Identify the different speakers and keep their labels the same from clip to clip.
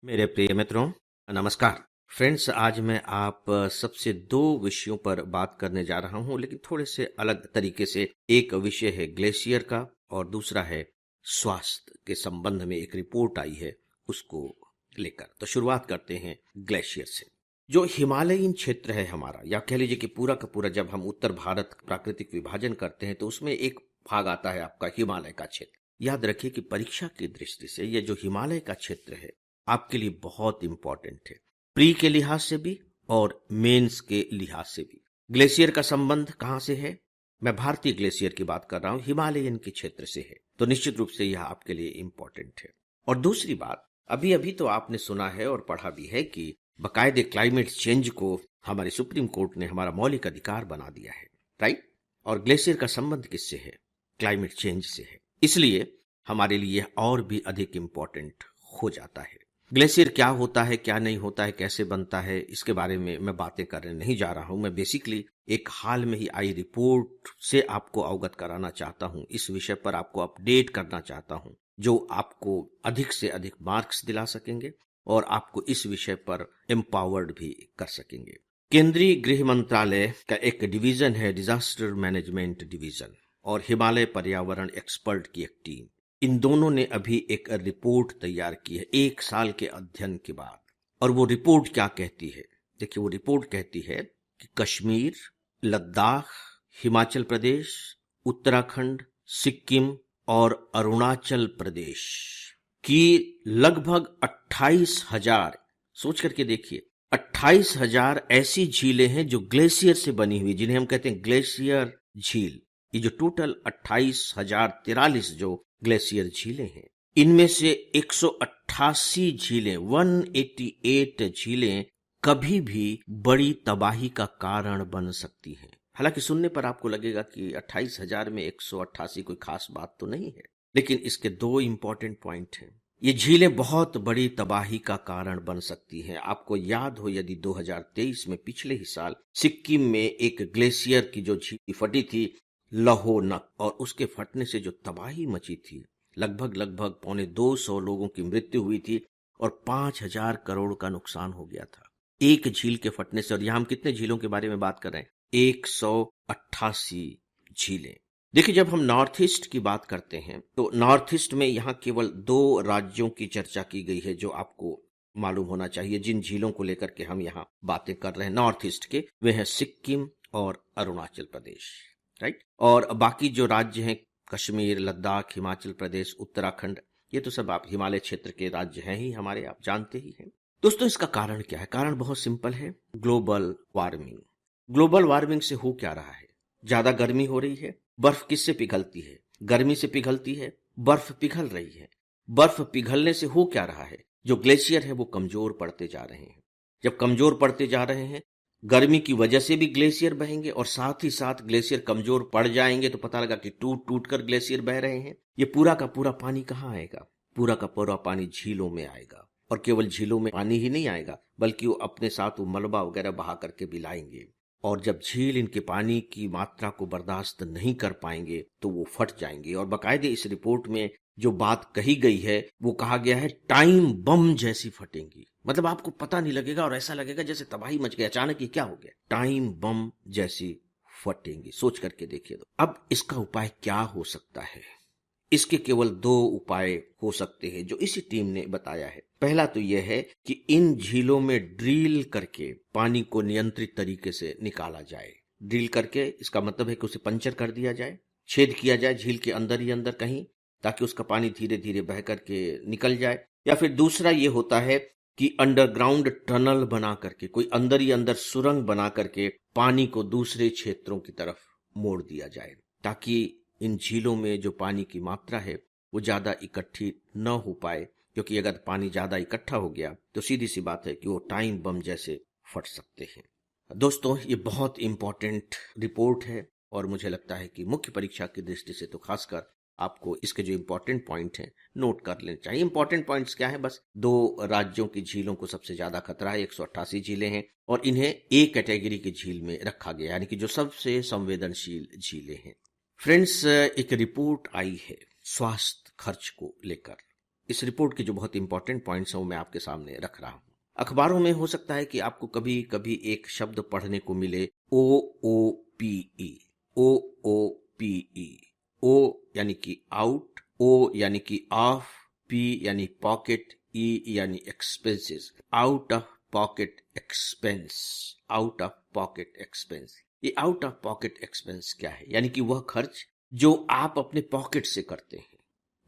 Speaker 1: मेरे प्रिय मित्रों, नमस्कार। फ्रेंड्स, आज मैं आप सबसे दो विषयों पर बात करने जा रहा हूं, लेकिन थोड़े से अलग तरीके से। एक विषय है ग्लेशियर का और दूसरा है स्वास्थ्य के संबंध में एक रिपोर्ट आई है, उसको लेकर। तो शुरुआत करते हैं ग्लेशियर से। जो हिमालयीन क्षेत्र है हमारा, या कह लीजिए कि पूरा का पूरा, जब हम उत्तर भारत का प्राकृतिक विभाजन करते हैं तो उसमें एक भाग आता है आपका हिमालय का क्षेत्र। याद रखिए कि परीक्षा की दृष्टि से यह जो हिमालय का क्षेत्र है आपके लिए बहुत इंपॉर्टेंट है, प्री के लिहाज से भी और मेंस के लिहाज से भी। ग्लेशियर का संबंध कहां से है? मैं भारतीय ग्लेशियर की बात कर रहा हूं, हिमालयन के क्षेत्र से है, तो निश्चित रूप से यह आपके लिए इंपॉर्टेंट है। और दूसरी बात, अभी अभी तो आपने सुना है और पढ़ा भी है कि बाकायदे क्लाइमेट चेंज को हमारे सुप्रीम कोर्ट ने हमारा मौलिक अधिकार बना दिया है, राइट? और ग्लेशियर का संबंध किससे है? क्लाइमेट चेंज से है। इसलिए हमारे लिए और भी अधिक इंपॉर्टेंट हो जाता है। ग्लेशियर क्या होता है, क्या नहीं होता है, कैसे बनता है, इसके बारे में मैं बातें करने नहीं जा रहा हूं। मैं बेसिकली एक हाल में ही आई रिपोर्ट से आपको अवगत कराना चाहता हूं, इस विषय पर आपको अपडेट करना चाहता हूं, जो आपको अधिक से अधिक मार्क्स दिला सकेंगे और आपको इस विषय पर एम्पावर्ड भी कर सकेंगे। केंद्रीय गृह मंत्रालय का एक डिवीजन है, डिजास्टर मैनेजमेंट डिवीजन, और हिमालय पर्यावरण एक्सपर्ट की एक टीम, इन दोनों ने अभी एक रिपोर्ट तैयार की है 1 साल के अध्ययन के बाद। और वो रिपोर्ट क्या कहती है? देखिए, वो रिपोर्ट कहती है कि कश्मीर, लद्दाख, हिमाचल प्रदेश, उत्तराखंड, सिक्किम और अरुणाचल प्रदेश की लगभग 28,000, सोच करके देखिए, 28,000 ऐसी झीलें हैं जो ग्लेशियर से बनी हुई, जिन्हें हम कहते हैं ग्लेशियर झील। ये जो टोटल 28,043 जो ग्लेशियर झीलें हैं, इनमें से 188 झीलें, 188 झीलें कभी भी बड़ी तबाही का कारण बन सकती हैं। हालांकि सुनने पर आपको लगेगा कि 28,000 में 188 कोई खास बात तो नहीं है, लेकिन इसके दो इंपॉर्टेंट पॉइंट हैं। ये झीलें बहुत बड़ी तबाही का कारण बन सकती हैं। आपको याद हो, यदि 2023 में, पिछले ही साल, सिक्किम में एक ग्लेशियर की जो झील फटी थी, लहोनक, और उसके फटने से जो तबाही मची थी, लगभग 225 लोगों की मृत्यु हुई थी और 5,000 करोड़ का नुकसान हो गया था एक झील के फटने से। और यहां हम कितने झीलों के बारे में बात कर रहे हैं? 188 झीलें। देखिए, जब हम नॉर्थ ईस्ट की बात करते हैं तो नॉर्थ ईस्ट में यहां केवल 2 राज्यों की चर्चा की गई है, जो आपको मालूम होना चाहिए। जिन झीलों को लेकर के हम यहाँ बातें कर रहे हैं नॉर्थ ईस्ट के, वे हैं सिक्किम और अरुणाचल प्रदेश, राइट? और बाकी जो राज्य हैं, कश्मीर, लद्दाख, हिमाचल प्रदेश, उत्तराखंड, ये तो सब आप हिमालय क्षेत्र के राज्य हैं ही हमारे, आप जानते ही हैं। दोस्तों, इसका कारण क्या है? कारण बहुत सिंपल है, ग्लोबल वार्मिंग। ग्लोबल वार्मिंग से हो क्या रहा है? ज्यादा गर्मी हो रही है। बर्फ किससे पिघलती है? गर्मी से पिघलती है। बर्फ पिघल रही है। बर्फ पिघलने से हो क्या रहा है? जो ग्लेशियर है वो कमजोर पड़ते जा रहे हैं। जब कमजोर पड़ते जा रहे हैं, गर्मी की वजह से भी ग्लेशियर बहेंगे, और साथ ही साथ ग्लेशियर कमजोर पड़ जाएंगे तो पता लगा कि टूट टूट कर ग्लेशियर बह रहे हैं। ये पूरा का पूरा पानी कहाँ आएगा? पूरा का पूरा पानी झीलों में आएगा। और केवल झीलों में पानी ही नहीं आएगा, बल्कि वो अपने साथ वो मलबा वगैरह बहा करके भी लाएंगे। और जब झील इनके पानी की मात्रा को बर्दाश्त नहीं कर पाएंगे तो वो फट जाएंगे। और बाकायदे इस रिपोर्ट में जो बात कही गई है, वो कहा गया है टाइम बम जैसी फटेंगी। मतलब आपको पता नहीं लगेगा और ऐसा लगेगा जैसे तबाही मच गई, अचानक ही क्या हो गया, टाइम बम जैसी फटेंगी। सोच करके देखिए। तो अब इसका उपाय क्या हो सकता है? इसके केवल 2 उपाय हो सकते हैं जो इसी टीम ने बताया है। पहला तो यह है कि इन झीलों में ड्रिल करके पानी को नियंत्रित तरीके से निकाला जाए। ड्रिल करके, इसका मतलब है कि उसे पंचर कर दिया जाए, छेद किया जाए झील के अंदर ही अंदर कहीं, ताकि उसका पानी धीरे धीरे बह करके निकल जाए। या फिर दूसरा ये होता है कि अंडरग्राउंड टनल बना करके, कोई अंदर ही अंदर सुरंग बना करके पानी को दूसरे क्षेत्रों की तरफ मोड़ दिया जाए, ताकि इन झीलों में जो पानी की मात्रा है वो ज्यादा इकट्ठी न हो पाए। क्योंकि अगर पानी ज्यादा इकट्ठा हो गया तो सीधी सी बात है कि वो टाइम बम जैसे फट सकते हैं। दोस्तों, ये बहुत इंपॉर्टेंट रिपोर्ट है और मुझे लगता है कि मुख्य परीक्षा की दृष्टि से तो खासकर आपको इसके जो इंपॉर्टेंट पॉइंट हैं नोट कर लेने चाहिए। इंपॉर्टेंट पॉइंट्स क्या है? बस 2 राज्यों की झीलों को सबसे ज्यादा खतरा है, 188 झीलें हैं, और इन्हें ए कैटेगरी की झील में रखा गया, यानी कि जो सबसे संवेदनशील झीलें हैं। फ्रेंड्स, एक रिपोर्ट आई है स्वास्थ्य खर्च को लेकर। इस रिपोर्ट के जो बहुत इंपॉर्टेंट पॉइंट्स हैं वो मैं आपके सामने रख रहा हूं। अखबारों में हो सकता है कि आपको कभी कभी एक शब्द पढ़ने को मिले, ओ ओ पी ई। ओ ओ पी ई। ओ यानी कि आउट, ओ यानी कि ऑफ, पी यानी पॉकेट, ई यानी expenses. Out of pocket expense. Out of pocket expense. ये आउट ऑफ पॉकेट एक्सपेंस क्या है? यानी कि वह खर्च जो आप अपने पॉकेट से करते हैं।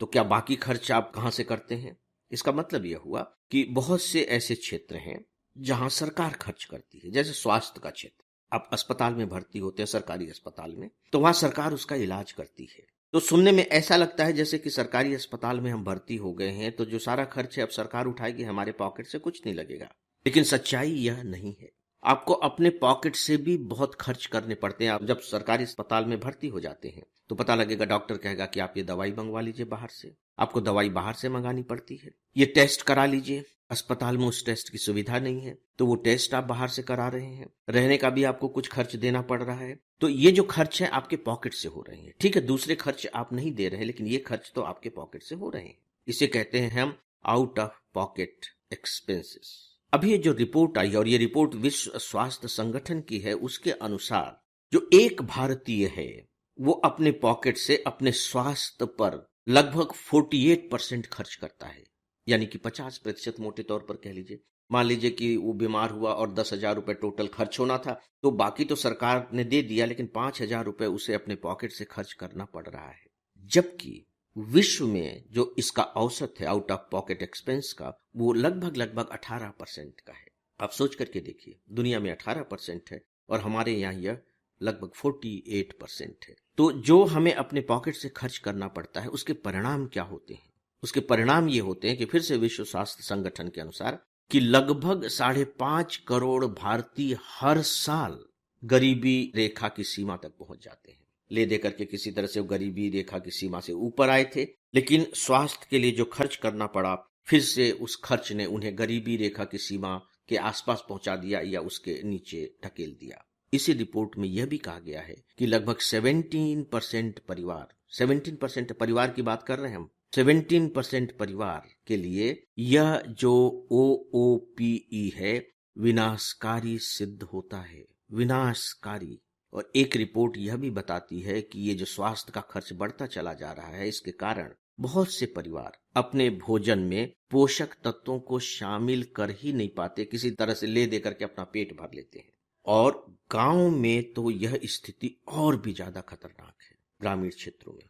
Speaker 1: तो क्या बाकी खर्च आप कहां से करते हैं? इसका मतलब यह हुआ कि बहुत से ऐसे क्षेत्र हैं जहां सरकार खर्च करती है, जैसे स्वास्थ्य का क्षेत्र। आप अस्पताल में भर्ती होते हैं, सरकारी अस्पताल में, तो वहां सरकार उसका इलाज करती है। तो सुनने में ऐसा लगता है जैसे कि सरकारी अस्पताल में हम भर्ती हो गए हैं तो जो सारा खर्च है अब सरकार उठाएगी, हमारे पॉकेट से कुछ नहीं लगेगा। लेकिन सच्चाई यह नहीं है। आपको अपने पॉकेट से भी बहुत खर्च करने पड़ते हैं। आप जब सरकारी अस्पताल में भर्ती हो जाते हैं तो पता लगेगा, डॉक्टर कहेगा कि आप ये दवाई मंगवा लीजिए बाहर से। आपको दवाई बाहर से मंगानी पड़ती है। ये टेस्ट करा लीजिए, अस्पताल में उस टेस्ट की सुविधा नहीं है तो वो टेस्ट आप बाहर से करा रहे हैं। रहने का भी आपको कुछ खर्च देना पड़ रहा है। तो ये जो खर्च है आपके पॉकेट से हो रहे हैं। ठीक है, दूसरे खर्च आप नहीं दे रहे, लेकिन ये खर्च तो आपके पॉकेट से हो रहे हैं। इसे कहते हैं हम आउट ऑफ पॉकेट एक्सपेंसेस। अभी ये जो रिपोर्ट आई, और ये रिपोर्ट विश्व स्वास्थ्य संगठन की है, उसके अनुसार जो एक भारतीय है वो अपने पॉकेट से अपने स्वास्थ्य पर लगभग 48% खर्च करता है। यानी कि 50% मोटे तौर पर कह लीजिए। मान लीजिए कि वो बीमार हुआ और 10,000 रुपए टोटल खर्च होना था, तो बाकी तो सरकार ने दे दिया, लेकिन 5,000 रुपए उसे अपने पॉकेट से खर्च करना पड़ रहा है। जबकि विश्व में जो इसका औसत है आउट ऑफ पॉकेट एक्सपेंस का, वो लगभग 18% का है। आप सोच करके देखिए, दुनिया में 18% है और हमारे यहाँ यह लगभग 48% है। तो जो हमें अपने पॉकेट से खर्च करना पड़ता है, उसके परिणाम क्या होते हैं? उसके परिणाम ये होते हैं कि फिर से विश्व स्वास्थ्य संगठन के अनुसार कि लगभग 5.5 करोड़ भारतीय हर साल गरीबी रेखा की सीमा तक पहुंच जाते हैं। ले दे करके किसी तरह से वो गरीबी रेखा की सीमा से ऊपर आए थे, लेकिन स्वास्थ्य के लिए जो खर्च करना पड़ा, फिर से उस खर्च ने उन्हें गरीबी रेखा की सीमा के आसपास पहुंचा दिया या उसके नीचे ढकेल दिया। इसी रिपोर्ट में यह भी कहा गया है कि लगभग 17% परिवार, 17% परिवार की बात कर रहे हैं हम, 17% परिवार के लिए यह जो OOPE है विनाशकारी सिद्ध होता है। विनाशकारी। और एक रिपोर्ट यह भी बताती है कि ये जो स्वास्थ्य का खर्च बढ़ता चला जा रहा है, इसके कारण बहुत से परिवार अपने भोजन में पोषक तत्वों को शामिल कर ही नहीं पाते, किसी तरह से ले दे करके अपना पेट भर लेते हैं। और गांव में तो यह स्थिति और भी ज्यादा खतरनाक है। ग्रामीण क्षेत्रों में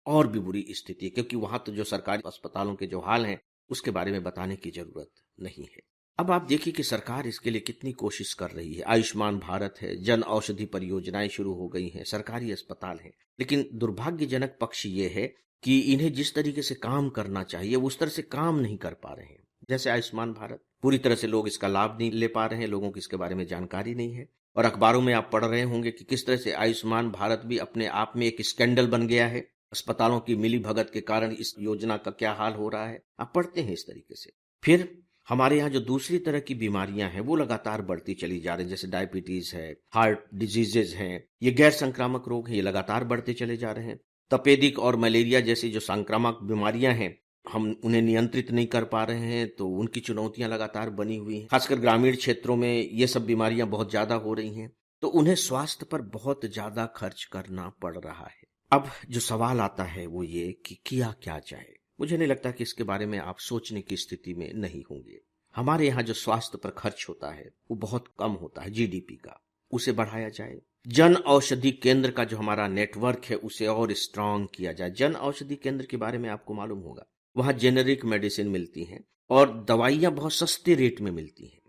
Speaker 1: और भी बुरी स्थिति है, क्योंकि वहां तो जो सरकारी अस्पतालों के जो हाल हैं उसके बारे में बताने की जरूरत नहीं है। अब आप देखिए कि सरकार इसके लिए कितनी कोशिश कर रही है। आयुष्मान भारत है, जन औषधि परियोजनाएं शुरू हो गई हैं, सरकारी अस्पताल हैं। लेकिन दुर्भाग्यजनक पक्ष ये है कि इन्हें जिस तरीके से काम करना चाहिए वो उस तरह से काम नहीं कर पा रहे हैं। जैसे आयुष्मान भारत, पूरी तरह से लोग इसका लाभ नहीं ले पा रहे हैं, लोगों की इसके बारे में जानकारी नहीं है। और अखबारों में आप पढ़ रहे होंगे कि किस तरह से आयुष्मान भारत भी अपने आप में एक स्कैंडल बन गया है। अस्पतालों की मिली भगत के कारण इस योजना का क्या हाल हो रहा है, आप पढ़ते हैं इस तरीके से। फिर हमारे यहाँ जो दूसरी तरह की बीमारियां हैं वो लगातार बढ़ती चली जा रही हैं, जैसे डायबिटीज है, हार्ट डिजीजेज हैं, ये गैर संक्रामक रोग हैं, ये लगातार बढ़ते चले जा रहे हैं। तपेदिक और मलेरिया जैसी जो संक्रामक बीमारियां हैं, हम उन्हें नियंत्रित नहीं कर पा रहे हैं, तो उनकी चुनौतियां लगातार बनी हुई हैं। खासकर ग्रामीण क्षेत्रों में ये सब बीमारियां बहुत ज्यादा हो रही हैं, तो उन्हें स्वास्थ्य पर बहुत ज्यादा खर्च करना पड़ रहा है। अब जो सवाल आता है वो ये कि किया क्या जाए। मुझे नहीं लगता कि इसके बारे में आप सोचने की स्थिति में नहीं होंगे। हमारे यहाँ जो स्वास्थ्य पर खर्च होता है वो बहुत कम होता है GDP का, उसे बढ़ाया जाए। जन औषधि केंद्र का जो हमारा नेटवर्क है उसे और स्ट्रांग किया जाए। जन औषधि केंद्र के बारे में आपको मालूम होगा, वहां जेनेरिक मेडिसिन मिलती हैं और दवाइयां बहुत सस्ते रेट में मिलती हैं।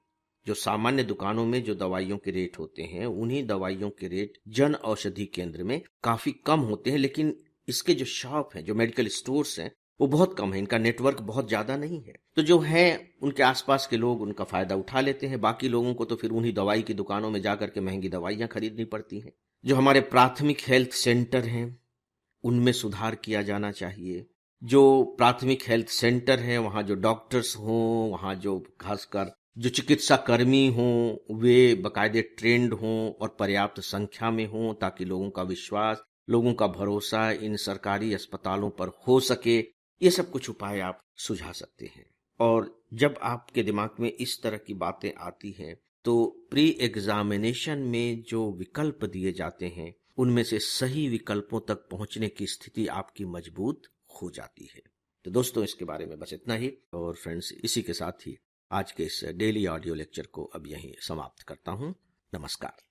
Speaker 1: जो सामान्य दुकानों में जो दवाइयों के रेट होते हैं, उन्हीं दवाइयों के रेट जन औषधि केंद्र में काफी कम होते हैं। लेकिन इसके जो शॉप हैं, जो मेडिकल स्टोर्स हैं, वो बहुत कम है, इनका नेटवर्क बहुत ज्यादा नहीं है। तो जो है उनके आसपास के लोग उनका फायदा उठा लेते हैं, बाकी लोगों को तो फिर उन्हीं दवाई की दुकानों में जाकर के महंगी दवाइयां खरीदनी पड़ती हैं। जो हमारे प्राथमिक हेल्थ सेंटर हैं उनमें सुधार किया जाना चाहिए। जो प्राथमिक हेल्थ सेंटर है वहां जो डॉक्टर्स हों, वहां जो खासकर जो चिकित्सा कर्मी हों, वे बाकायदे ट्रेंड हों और पर्याप्त संख्या में हों, ताकि लोगों का विश्वास, लोगों का भरोसा इन सरकारी अस्पतालों पर हो सके। ये सब कुछ उपाय आप सुझा सकते हैं। और जब आपके दिमाग में इस तरह की बातें आती हैं तो प्री एग्जामिनेशन में जो विकल्प दिए जाते हैं उनमें से सही विकल्पों तक पहुंचने की स्थिति आपकी मजबूत हो जाती है। तो दोस्तों, इसके बारे में बस इतना ही। और फ्रेंड्स, इसी के साथ ही आज के इस डेली ऑडियो लेक्चर को अब यहीं समाप्त करता हूं। नमस्कार।